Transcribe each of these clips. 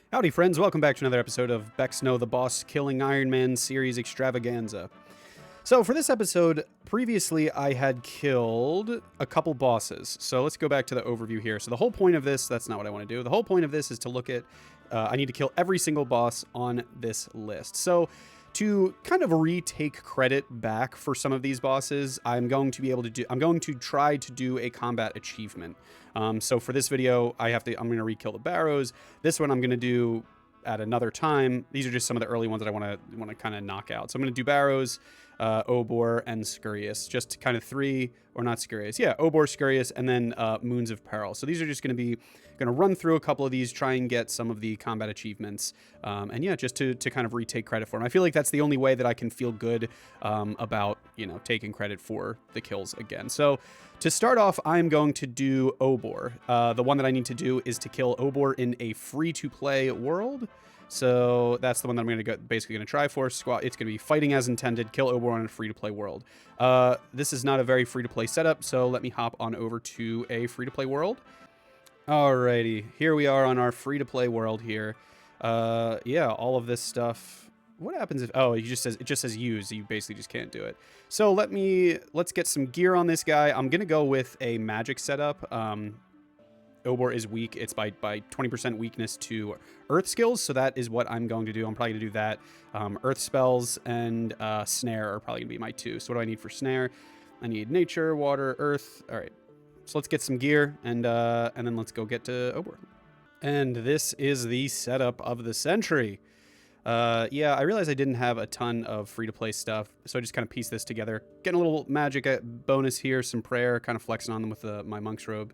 Howdy friends, welcome back to another episode of Bexno the Boss Killing Ironman series extravaganza. So for this episode, previously I had killed a couple bosses. So let's go back to the overview here. So the whole point of this, that's not what I want to do. The whole point of this is to look at, I need to kill every single boss on this list. So to kind of retake credit back for some of these bosses, I'm going to try to do a combat achievement. So for this video, I'm going to re-kill the barrows. This one I'm going to do at another time. These are just some of the early ones that I want to kind of knock out. So I'm going to do barrows, Obor, and Scurious. Just kind of three, or not Scurious. Yeah, Obor, Scurious, and then Moons of Peril. So these are just going to run through a couple of these, try and get some of the combat achievements. And yeah, just to kind of retake credit for them. I feel like that's the only way that I can feel good about, taking credit for the kills again. So to start off, I'm going to do Obor. The one that I need to do is to kill Obor in a free-to-play world. So that's the one that I'm basically going to try for. It's going to be fighting as intended, kill Obor on a free-to-play world. This is not a very free-to-play setup, so let me hop on over to a free-to-play world. Alrighty, here we are on our free-to-play world here. Yeah, all of this stuff. What happens if, it just says use, you basically just can't do it. So let's get some gear on this guy. I'm going to go with a magic setup. Obor is weak. It's by 20% weakness to earth skills. So that is what I'm going to do. I'm probably going to do that. Earth spells and snare are probably going to be my two. So what do I need for snare? I need nature, water, earth. All right. So let's get some gear and then let's go get to Obor. And this is the setup of the century. Yeah, I realized I didn't have a ton of free-to-play stuff, so I just kind of pieced this together. Getting a little magic bonus here, some prayer, kind of flexing on them with my monk's robe.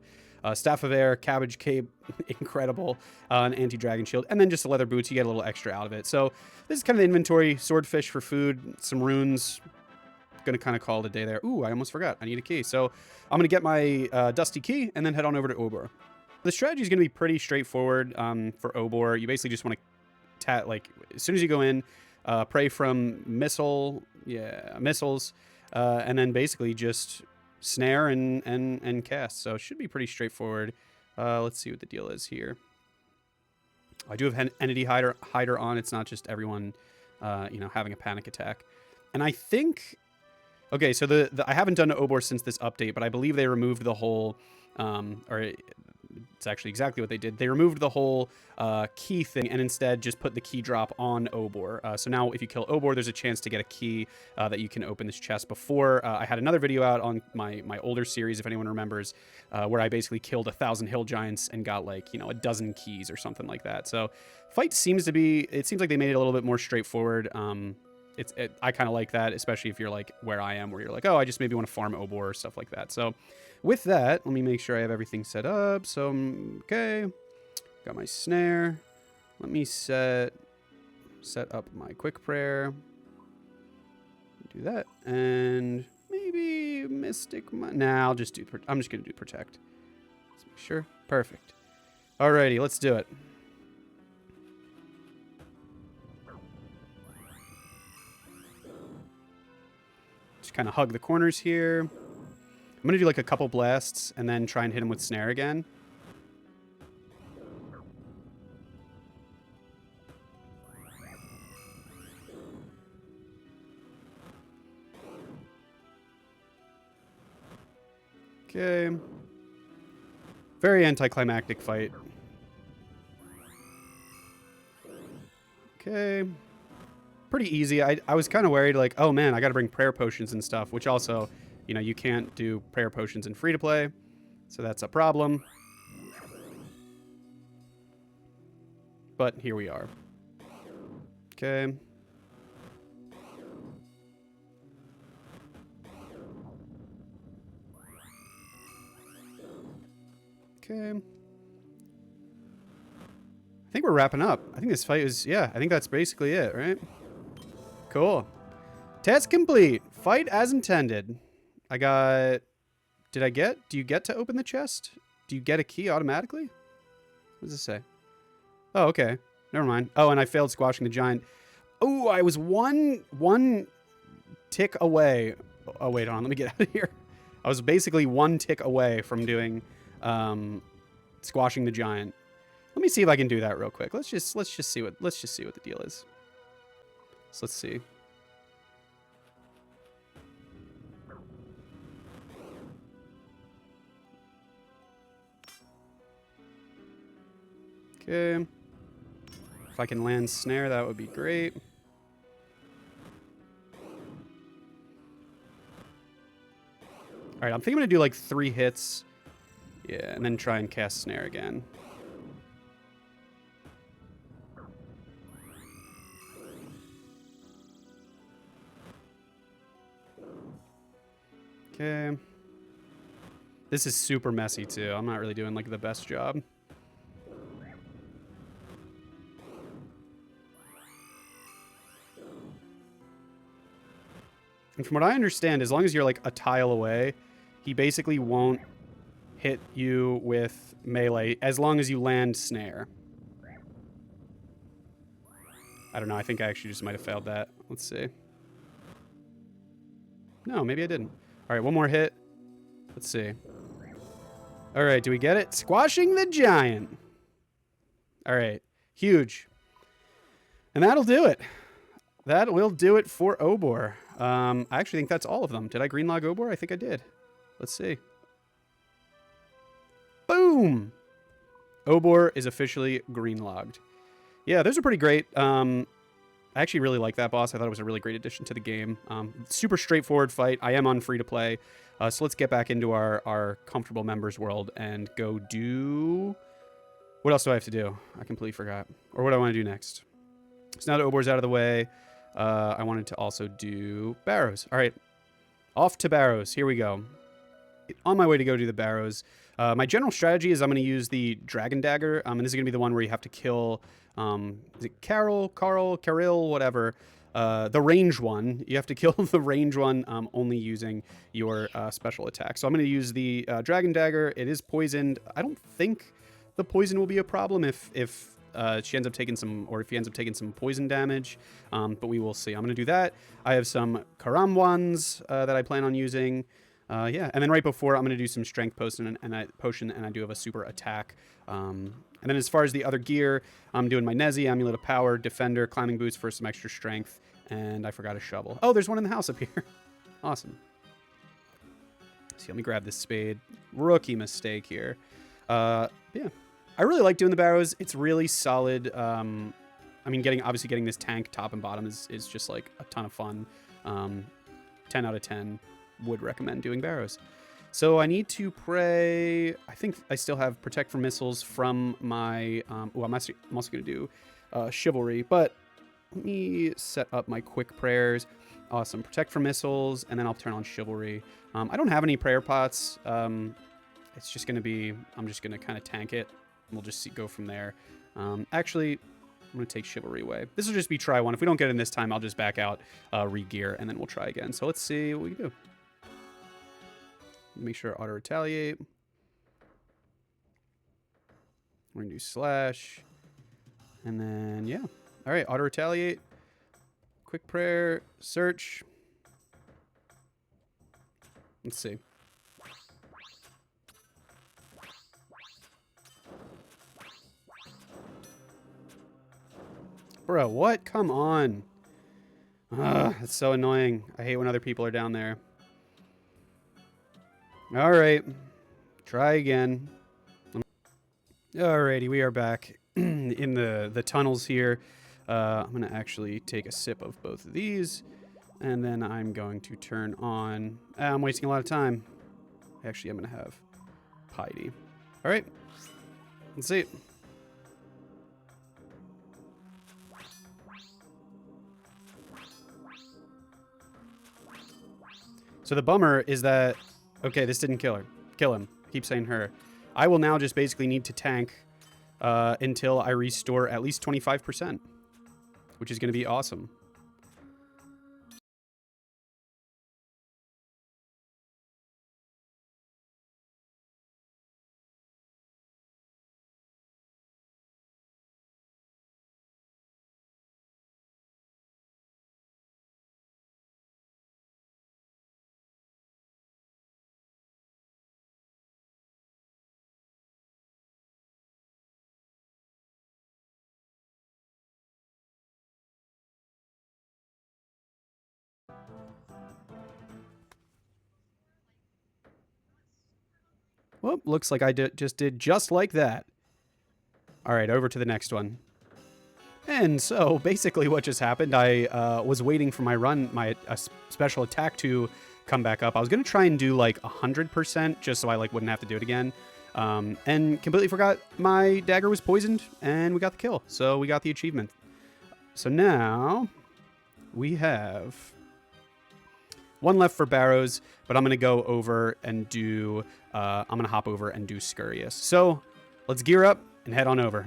Staff of Air, Cabbage Cape, incredible, an anti-dragon shield, and then just the leather boots. You get a little extra out of it. So this is kind of the inventory, swordfish for food, some runes. Gonna kind of call it a day there. Ooh, I almost forgot. I need a key. So I'm gonna get my dusty key and then head on over to Obor. The strategy is gonna be pretty straightforward for Obor. You basically just want to as soon as you go in, pray from missiles, and then basically just snare and cast. So it should be pretty straightforward. Let's see what the deal is here. I do have Entity Hider on. It's not just everyone, having a panic attack. And I think, okay, so I haven't done Obor since this update, but I believe they removed the whole, it's actually exactly what they did. They removed the whole key thing and instead just put the key drop on Obor. So now if you kill Obor, there's a chance to get a key that you can open this chest. Before, I had another video out on my older series, if anyone remembers, where I basically killed 1,000 hill giants and got a dozen keys or something like that. So it seems like they made it a little bit more straightforward. I kind of like that, especially if you're like where I am, where you're like, oh, I just maybe want to farm Obor or stuff like that. So with that, let me make sure I have everything set up. So, okay, got my snare. Let me set up my quick prayer. Do that, and maybe Mystic. Nah, I'm just gonna do protect. Let's make sure. Perfect. Alrighty, let's do it. Just kind of hug the corners here. I'm going to do like a couple blasts and then try and hit him with snare again. Okay. Very anticlimactic fight. Okay. Pretty easy. I was kind of worried, like, oh man, I got to bring prayer potions and stuff, which also, you can't do prayer potions in free-to-play, so that's a problem. But here we are. Okay. Okay. I think we're wrapping up. I think this fight is, I think that's basically it, right? Cool. Test complete. Fight as intended. Do you get to open the chest? Do you get a key automatically? What does this say? Oh, okay. Never mind. Oh, and I failed squashing the giant. Oh, I was one tick away. Oh, wait on. Let me get out of here. I was basically one tick away from doing squashing the giant. Let me see if I can do that real quick. Let's just see what the deal is. So let's see. Okay. If I can land snare, that would be great. All right, I'm thinking I'm gonna do like 3 hits. Yeah, and then try and cast snare again. Okay. This is super messy too. I'm not really doing like the best job. And from what I understand, as long as you're like a tile away, he basically won't hit you with melee as long as you land snare. I don't know. I think I actually just might have failed that. Let's see. No, maybe I didn't. All right, one more hit. Let's see. All right, do we get it? Squashing the giant. All right, huge. And that'll do it. That will do it for Obor. I actually think that's all of them. Did I greenlog Obor? I think I did. Let's see. Boom! Obor is officially greenlogged. Yeah, those are pretty great. I actually really like that boss. I thought it was a really great addition to the game. Super straightforward fight. I am on free to play. So let's get back into our comfortable members world and go do... What else do I have to do? I completely forgot. Or what do I want to do next? So now that Obor's out of the way, I wanted to also do Barrows. All right, off to Barrows. Here we go. On my way to go do the Barrows. My general strategy is I'm going to use the Dragon Dagger, and this is going to be the one where you have to kill, is it Carol, whatever, the range one. You have to kill the range one only using your special attack. So I'm going to use the Dragon Dagger. It is poisoned. I don't think the poison will be a problem if she ends up taking some, or if he ends up taking some poison damage, but we will see. I'm going to do that. I have some Karam ones that I plan on using. Yeah, and then right before, I'm going to do some strength potion, and I do have a super attack. And then as far as the other gear, I'm doing my Nezi, Amulet of Power, Defender, Climbing Boots for some extra strength, and I forgot a shovel. Oh, there's one in the house up here. Awesome. See, let me grab this spade. Rookie mistake here. Yeah, I really like doing the Barrows. It's really solid. I mean, obviously getting this tank top and bottom is just like a ton of fun. 10 out of 10. Would recommend doing Barrows. So I need to pray. I think I still have Protect from Missiles from my... I'm also going to do Chivalry, but let me set up my quick prayers. Awesome. Protect from Missiles, and then I'll turn on Chivalry. I don't have any prayer pots. It's just going to be... I'm just going to kind of tank it. We'll just go from there. Actually... I'm going to take Chivalry away. This will just be try one. If we don't get in this time, I'll just back out, re-gear, and then we'll try again. So let's see what we can do. Make sure auto retaliate. We're going to do slash. And then, yeah. All right, auto retaliate. Quick prayer. Search. Let's see. Bro, what? Come on. That's so annoying. I hate when other people are down there. All right. Try again. Alrighty, we are back in the tunnels here. I'm going to actually take a sip of both of these. And then I'm going to turn on... I'm wasting a lot of time. Actually, I'm going to have Piety. All right. Let's see. So the bummer is that... Okay, this didn't kill him. Keep saying her. I will now just basically need to tank until I restore at least 25%, which is going to be awesome. Well, looks like I just did just like that. All right, over to the next one. And so basically what just happened, I was waiting for my run, my special attack to come back up. I was going to try and do like 100% just so I like wouldn't have to do it again. And completely forgot my dagger was poisoned and we got the kill. So we got the achievement. So now we have one left for Barrows, but I'm going to go over and do, I'm going to hop over and do Scurrius. So let's gear up and head on over.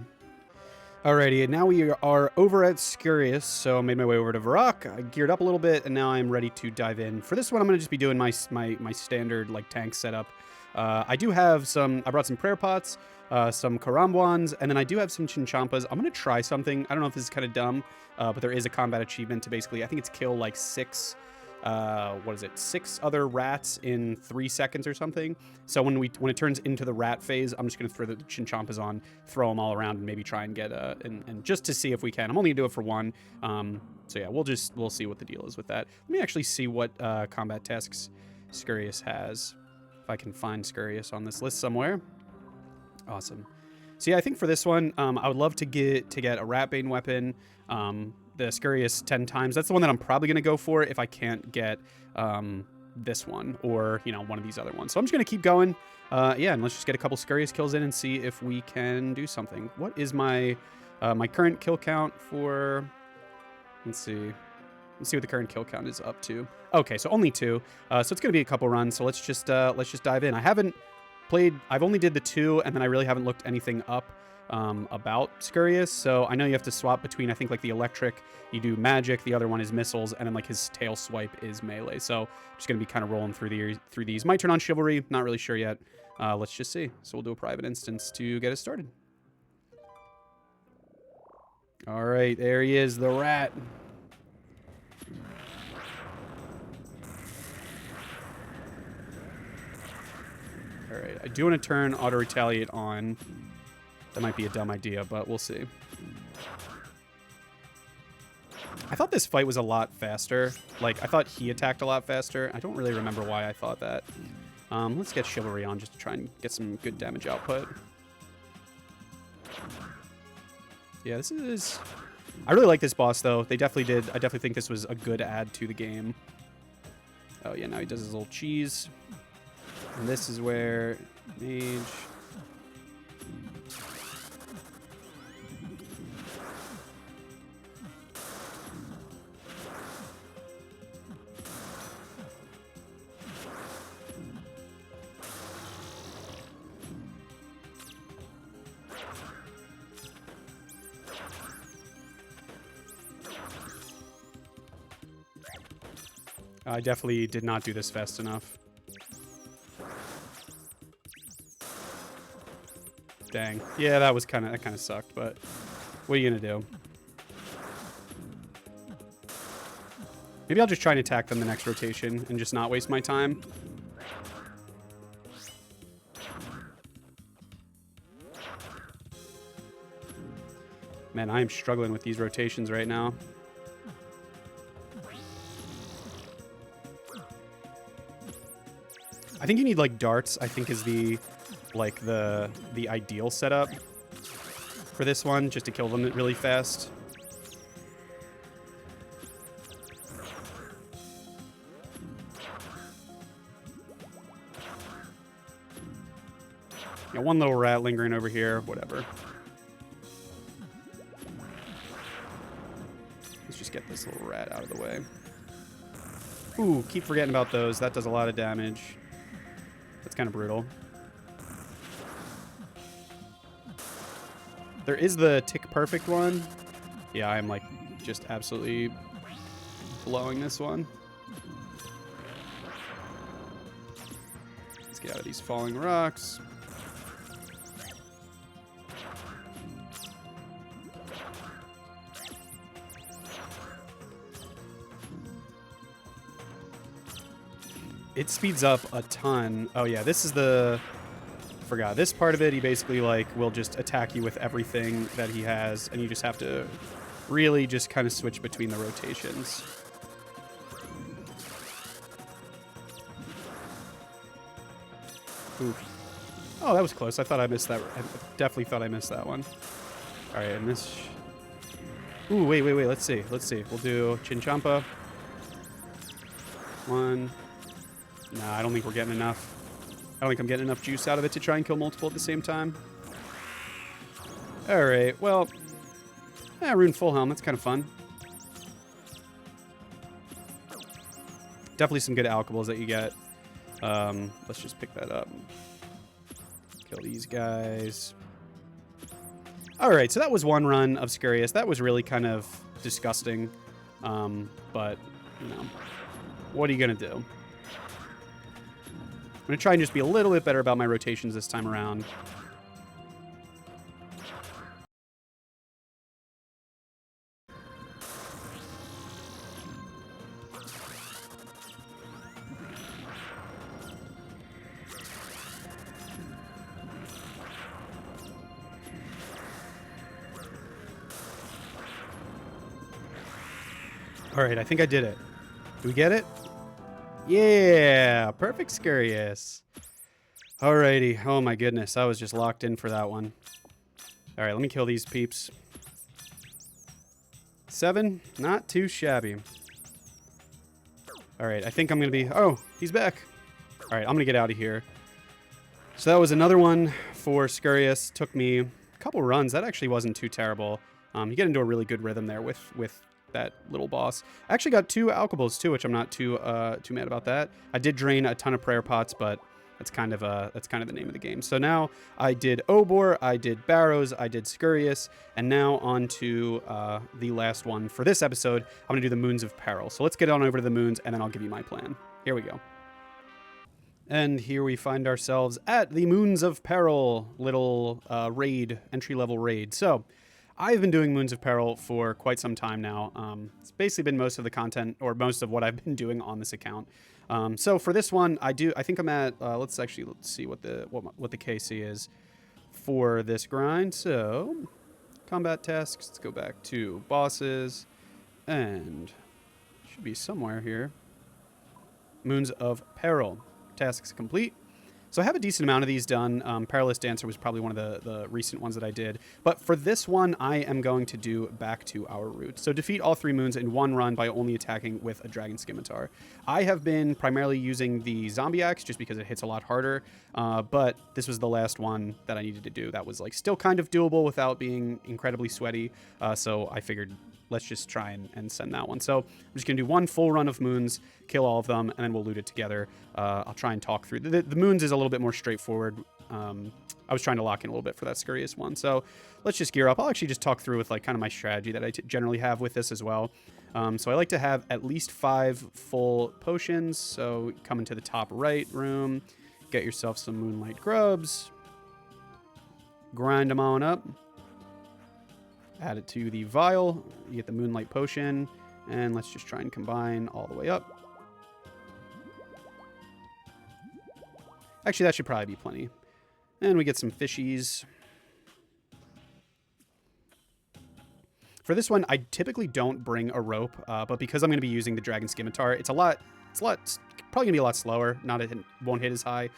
Alrighty, and now we are over at Scurrius, so I made my way over to Varrock. I geared up a little bit, and now I'm ready to dive in. For this one, I'm going to just be doing my standard like tank setup. I do have some, I brought some prayer pots, some Karambwans, and then I do have some Chinchampas. I'm going to try something. I don't know if this is kind of dumb, but there is a combat achievement to basically, I think it's kill like 6 other rats in 3 seconds or something. So when it turns into the rat phase, I'm just going to throw the Chinchampas on, throw them all around, and maybe try and get and just to see if we can. I'm only going to do it for one. So yeah, we'll see what the deal is with that. Let me actually see what combat tasks Scurrius has. If I can find Scurrius on this list somewhere. Awesome. So yeah, I think for this one, I would love to get a Ratbane weapon. The Scurrius 10 times. That's the one that I'm probably going to go for if I can't get this one or, you know, one of these other ones. So I'm just going to keep going. Yeah, and let's just get a couple Scurrius kills in and see if we can do something. What is my my current kill count for... Let's see what the current kill count is up to. Okay, so only 2. So it's going to be a couple runs. So let's just dive in. I've only did the 2, and then I really haven't looked anything up about Scurrius. So I know you have to swap between, I think, like the electric, you do magic, the other one is missiles, and then like his tail swipe is melee. So just gonna be kind of rolling through these. Might turn on chivalry, not really sure yet. Let's just see. So we'll do a private instance to get us started. All right, there he is, the rat. All right, I do want to turn auto retaliate on. That might be a dumb idea, but we'll see. I thought this fight was a lot faster. Like, I thought he attacked a lot faster. I don't really remember why I thought that. Let's get Chivalry on just to try and get some good damage output. Yeah, this is... I really like this boss, though. They definitely did. I definitely think this was a good add to the game. Oh, yeah, now he does his little cheese. And this is where... Mage... I definitely did not do this fast enough. Dang. Yeah, that kind of sucked, but what are you gonna do? Maybe I'll just try and attack them the next rotation and just not waste my time. Man, I am struggling with these rotations right now. I think you need like darts, I think is the ideal setup for this one, just to kill them really fast. Yeah, one little rat lingering over here, whatever. Let's just get this little rat out of the way. Ooh, keep forgetting about those. That does a lot of damage. That's kind of brutal. There is the tick perfect one. Yeah, I'm like just absolutely blowing this one. Let's get out of these falling rocks. It speeds up a ton. Oh yeah, this is the... Forgot. This part of it, he basically like will just attack you with everything that he has, and you just have to really just kind of switch between the rotations. Oof. Oh, that was close. I thought I missed that. I definitely thought I missed that one. All right, and this... Ooh, wait. Let's see. We'll do Chinchampa. One. Nah, I don't think we're getting enough. I don't think I'm getting enough juice out of it to try and kill multiple at the same time. All right, well... Rune Full Helm. That's kind of fun. Definitely some good alkables that you get. Let's just pick that up. Kill these guys. All right, so that was one run of Scarius. That was really kind of disgusting. But, you know, what are you going to do? I'm going to try and just be a little bit better about my rotations this time around. All right, I think I did it. Do we get it? Yeah, perfect Scarius. Alrighty. Oh my goodness, I was just locked in for that one. All right, let me kill these peeps. 7, not too shabby. All right, I think I'm gonna be... Oh, he's back. All right, I'm gonna get out of here. So that was another one for Scarius. Took me a couple runs. That actually wasn't too terrible. You get into a really good rhythm there with that little boss. I actually got 2 alkables too, which I'm not too mad about that. I did drain a ton of prayer pots, but that's kind of the name of the game. So now I did Obor, I did Barrows, I did Scurius, and now on to the last one for this episode. I'm gonna do the Moons of Peril. So let's get on over to the moons, and then I'll give you my plan. Here we go. And here we find ourselves at the Moons of Peril, little entry-level raid. So I've been doing Moons of Peril for quite some time now. It's basically been most of the content, or most of what I've been doing on this account. So for this one, I think I'm at, let's see what the KC is for this grind. So combat tasks, let's go back to bosses, and should be somewhere here. Moons of Peril, tasks complete. So I have a decent amount of these done. Perilous Dancer was probably one of the recent ones that I did. But for this one, I am going to do Back to Our Roots. So defeat all 3 moons in one run by only attacking with a Dragon Scimitar. I have been primarily using the Zombie Axe just because it hits a lot harder. But this was the last one that I needed to do. That was like still kind of doable without being incredibly sweaty. So I figured let's just try and send that one. So I'm just going to do one full run of moons, kill all of them, and then we'll loot it together. I'll try and talk through. The moons is a little bit more straightforward. I was trying to lock in a little bit for that Scurious one. So let's just gear up. I'll actually just talk through with like kind of my strategy that I generally have with this as well. So I like to have at least 5 full potions. So come into the top right room, get yourself some Moonlight Grubs, grind them on up. Add it to the vial, you get the Moonlight Potion, and let's just try and combine all the way up. Actually, that should probably be plenty. And we get some fishies. For this one, I typically don't bring a rope, but because I'm going to be using the Dragon Scimitar, it's probably gonna be a lot slower. It won't hit as high.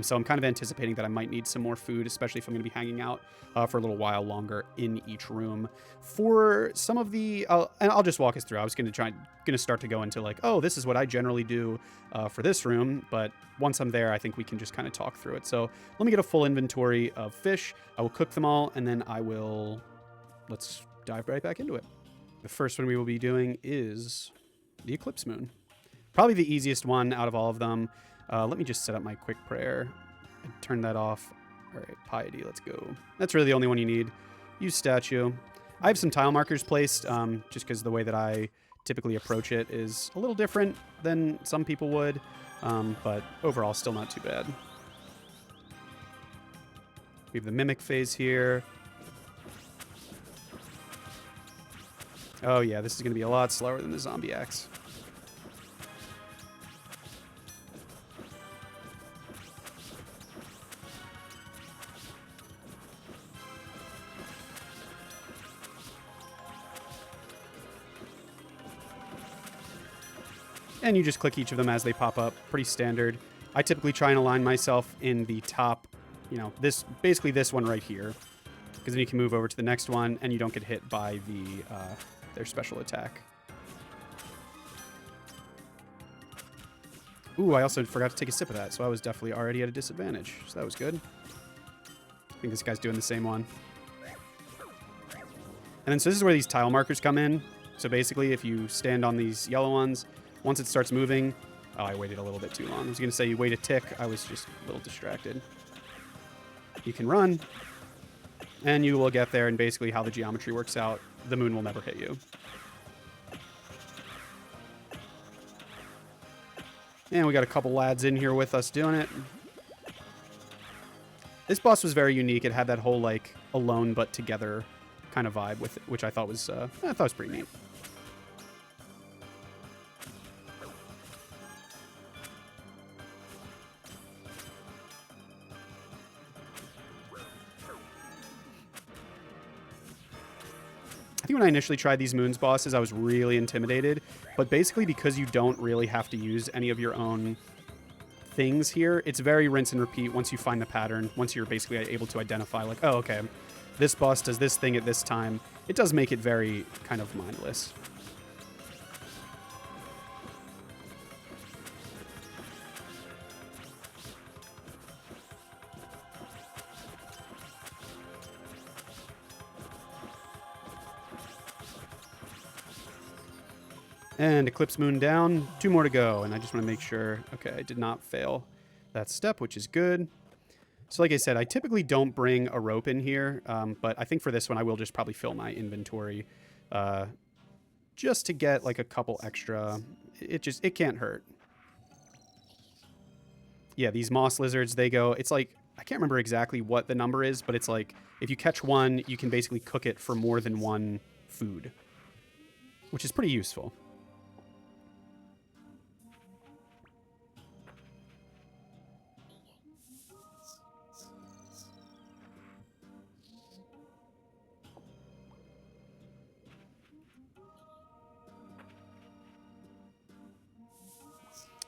So I'm kind of anticipating that I might need some more food, especially if I'm gonna be hanging out for a little while longer in each room. For some of the, and I'll just walk us through. I was gonna start to go into like, oh, this is what I generally do for this room. But once I'm there, I think we can just kind of talk through it. So let me get a full inventory of fish. I will cook them all, and then let's dive right back into it. The first one we will be doing is the Eclipse Moon. Probably the easiest one out of all of them. Let me just set up my quick prayer and turn that off. All right, piety, let's go. That's really the only one you need. Use statue. I have some tile markers placed just because the way that I typically approach it is a little different than some people would, but overall still not too bad. We have the Mimic phase here. Oh yeah, this is going to be a lot slower than the Zombie Axe. And you just click each of them as they pop up. Pretty standard. I typically try and align myself in the top you know, basically this one right here. Because then you can move over to the next one, and you don't get hit by their special attack. Ooh, I also forgot to take a sip of that, so I was definitely already at a disadvantage. So that was good. I think this guy's doing the same one. And then so this is where these tile markers come in. So basically, if you stand on these yellow ones, once it starts moving... Oh, I waited a little bit too long. I was going to say you wait a tick. I was just a little distracted. You can run, and you will get there, and basically how the geometry works out, the moon will never hit you. And we got a couple lads in here with us doing it. This boss was very unique. It had that whole, like, alone but together kind of vibe with it, which I thought was pretty neat. I think when I initially tried these Moons bosses, I was really intimidated. But basically, because you don't really have to use any of your own things here, it's very rinse and repeat once you find the pattern. Once you're basically able to identify, like, oh, okay, this boss does this thing at this time. It does make it very kind of mindless. And Eclipse Moon down. 2 more to go. And I just want to make sure, okay, I did not fail that step, which is good. So like I said, I typically don't bring a rope in here. But I think for this one, I will just probably fill my inventory just to get like a couple extra. It can't hurt. Yeah, these moss lizards, they go, it's like, I can't remember exactly what the number is, but it's like, if you catch one, you can basically cook it for more than one food, which is pretty useful.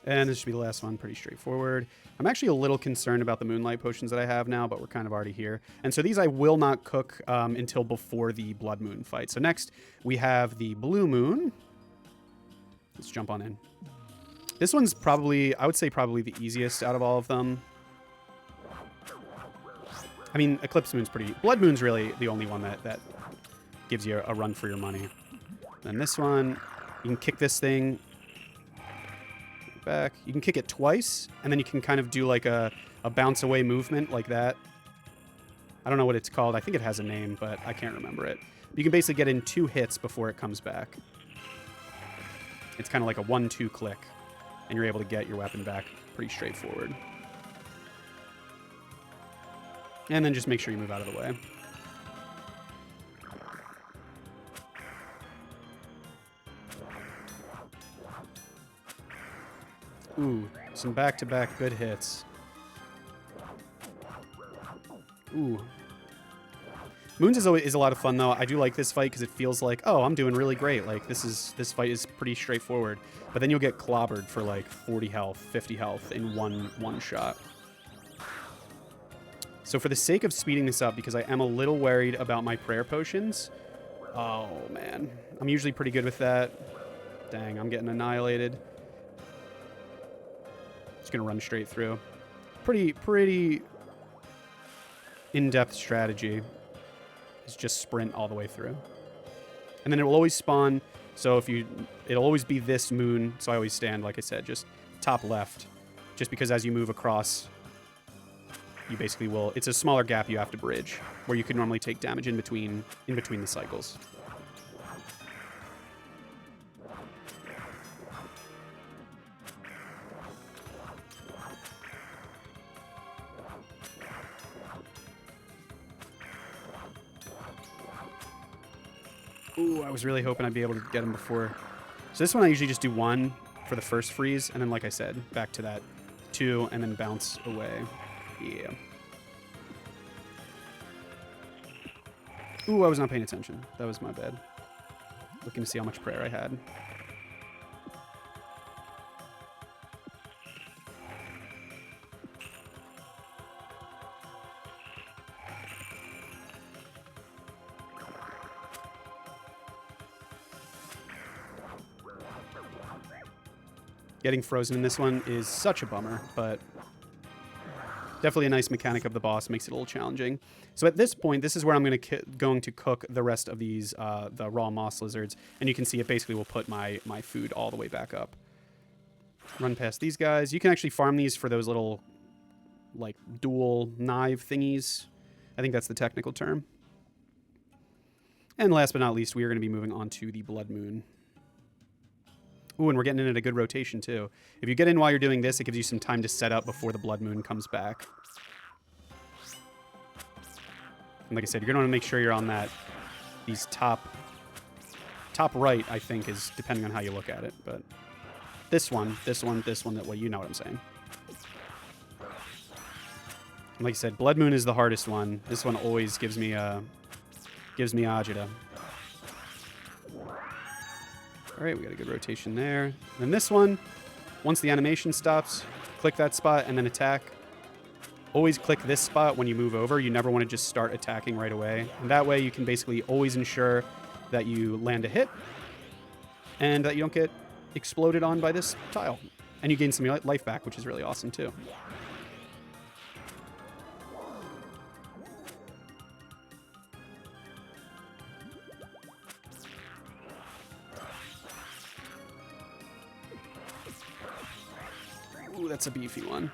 And this should be the last one. Pretty straightforward. I'm actually a little concerned about the moonlight potions that I have now, but we're kind of already here. And so these I will not cook until before the blood moon fight. So next we have the blue moon. Let's jump on in. This one's probably, I would say probably the easiest out of all of them. I mean, Eclipse Moon's pretty... Blood Moon's really the only one that gives you a run for your money. Then this one, you can kick this thing back. You can kick it twice, and then you can kind of do like a bounce away movement like that. I don't know what it's called. I think it has a name, but I can't remember it. You can basically get in 2 hits before it comes back. It's kind of like a 1-2 click, and you're able to get your weapon back pretty straightforward. And then just make sure you move out of the way. Ooh, some back-to-back good hits. Ooh. Moons is always a lot of fun, though. I do like this fight because it feels like, oh, I'm doing really great. Like, this fight is pretty straightforward. But then you'll get clobbered for, like, 40 health, 50 health in one shot. So for the sake of speeding this up, because I am a little worried about my prayer potions... Oh, man. I'm usually pretty good with that. Dang, I'm getting annihilated. Just gonna run straight through. Pretty in-depth strategy is just sprint all the way through. And then it will always spawn, so it'll always be this moon, so I always stand, like I said, just top left, just because as you move across, you basically will, it's a smaller gap you have to bridge, where you can normally take damage in between the cycles. Ooh, I was really hoping I'd be able to get him before. So this one I usually just do 1 for the first freeze, and then, like I said, back to that 2, and then bounce away. Yeah. Ooh, I was not paying attention. That was my bad. Looking to see how much prayer I had. Getting frozen in this one is such a bummer, but definitely a nice mechanic of the boss. Makes it a little challenging. So at this point, this is where I'm going to cook the rest of these, the raw moss lizards. And you can see it basically will put my food all the way back up. Run past these guys. You can actually farm these for those little, like, dual knife thingies. I think that's the technical term. And last but not least, we are going to be moving on to the Blood Moon. Ooh, and we're getting in at a good rotation, too. If you get in while you're doing this, it gives you some time to set up before the Blood Moon comes back. And like I said, you're going to want to make sure you're on these top right, I think, is depending on how you look at it. But this one, that way, you know what I'm saying. And like I said, Blood Moon is the hardest one. This one always gives me agita. All right, we got a good rotation there. And then this one, once the animation stops, click that spot and then attack. Always click this spot when you move over. You never want to just start attacking right away. And that way you can basically always ensure that you land a hit and that you don't get exploded on by this tile. And you gain some life back, which is really awesome too. Ooh, that's a beefy one.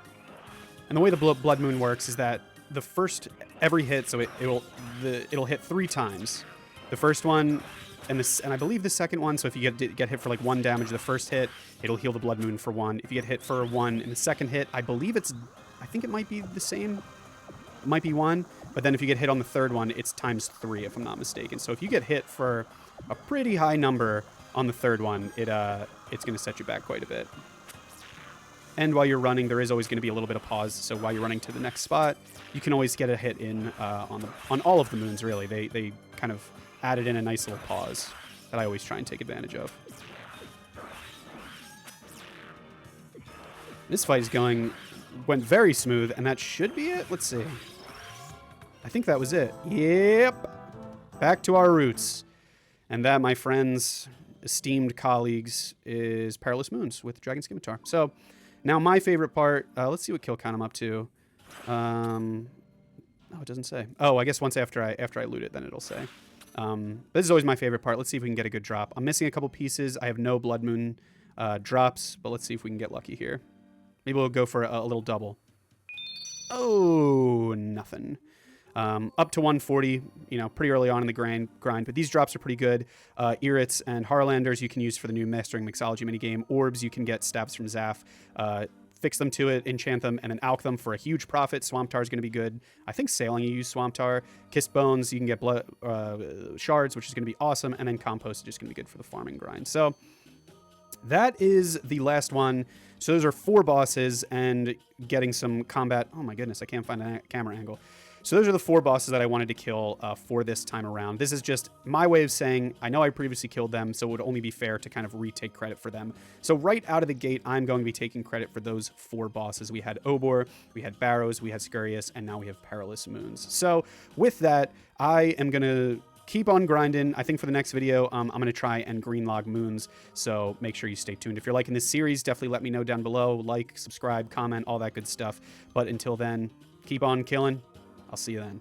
And the way the Blood Moon works is that the first every hit, so it'll hit 3 times. The first one, and I believe the second one. So if you get hit for like 1 damage, the first hit, it'll heal the Blood Moon for 1. If you get hit for 1 in the second hit, I think it might be the same. It might be 1, but then if you get hit on the third one, it's times 3 if I'm not mistaken. So if you get hit for a pretty high number on the third one, it's going to set you back quite a bit. And while you're running, there is always going to be a little bit of pause. So while you're running to the next spot, you can always get a hit in on all of the moons, really. They kind of added in a nice little pause that I always try and take advantage of. This fight went very smooth, and that should be it. Let's see. I think that was it. Yep. Back to our roots. And that, my friends, esteemed colleagues, is Perilous Moons with Dragon Scimitar. So now my favorite part, let's see what kill count I'm up to. Oh, it doesn't say. Oh, I guess once after I loot it, then it'll say. This is always my favorite part. Let's see if we can get a good drop. I'm missing a couple pieces. I have no Blood Moon drops, but let's see if we can get lucky here. Maybe we'll go for a little double. Oh, nothing. Up to 140, pretty early on in the grind, but these drops are pretty good. Irits and Harlanders you can use for the new Mastering Mixology minigame. Orbs you can get stabs from Zaf. Fix them to it, enchant them, and then alch them for a huge profit. Swamp Tar is going to be good. I think Sailing you use Swamp Tar. Kissed Bones, you can get blood, shards, which is going to be awesome, and then Compost is just going to be good for the farming grind. So that is the last one. So those are 4 bosses and getting some combat. Oh my goodness, I can't find a camera angle. So those are the 4 bosses that I wanted to kill for this time around. This is just my way of saying, I know I previously killed them, so it would only be fair to kind of retake credit for them. So right out of the gate, I'm going to be taking credit for those 4 bosses. We had Obor, we had Barrows, we had Scurious, and now we have Perilous Moons. So with that, I am going to keep on grinding. I think for the next video, I'm going to try and greenlog moons, so make sure you stay tuned. If you're liking this series, definitely let me know down below. Like, subscribe, comment, all that good stuff. But until then, keep on killing. I'll see you then.